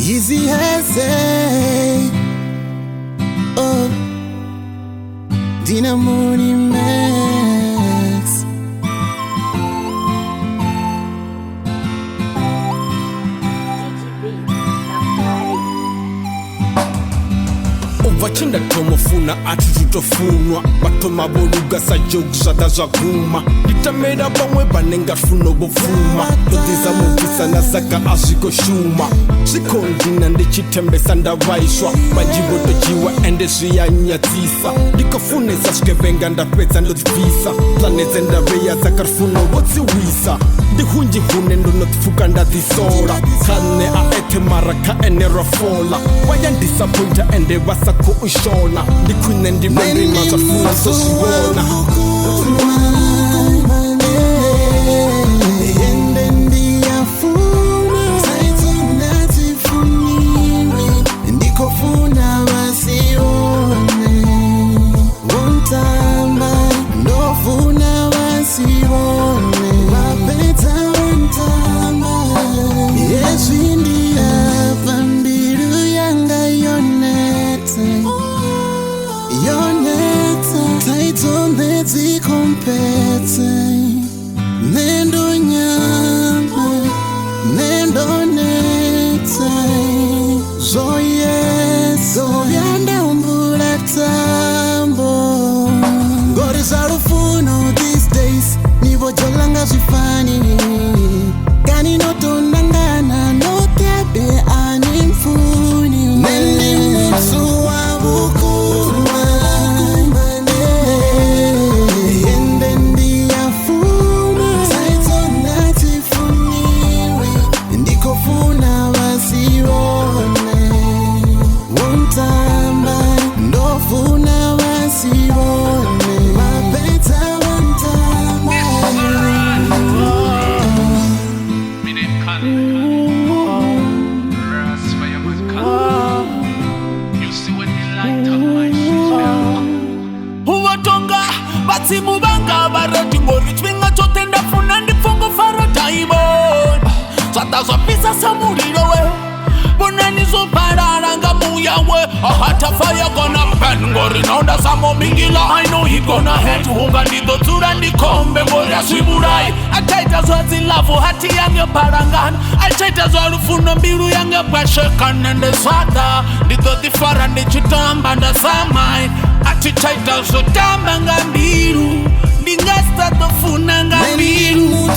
Easy as oh, Dinamoni Max. Ovachinda tomofuna ati tutofunwa batoma boruga sa jokes zadazaguma litamera bamwe banenga funo bofuma dotiza muvisa na saka ashiko shuma sikondina ndichitembesa ndavaishwa majibo dojiwa endesi ya nyatisa ndikafunesa skevenga ndapedza ndodivisa planeze ndaveya zakarfuno wotsiwisa ndihunji hune ndonotifuka ndadisora kane aete maraka enerafola wayandisappointa ende vasako ushona ndikwine ndivendima zafuna zosibona Nendo nyama, nendo neta, zoyanda umbula tambo. God is out of no these days, nivo jolanga zifani. Gani no tonangana, no tebe animfuni. Nendi mutsu wa bukuma. Mubanga barati ngori twinga chotenda funa ndifungo faro taibon Satazo pisa samuriro we Bonani zo pararanga muya we Ahata fire gonna burn ngori naunda samo mingila I know he gonna head hunga nido tura nikombe ngori asiburai Ataita zwazi lavu hati yange parangana Ataita zwaru funo mbiru yange pashekan nende swata Nido difara ndichitamba nda samai Ataita zotamba ngambiru Ndingasta tofuna ngambiru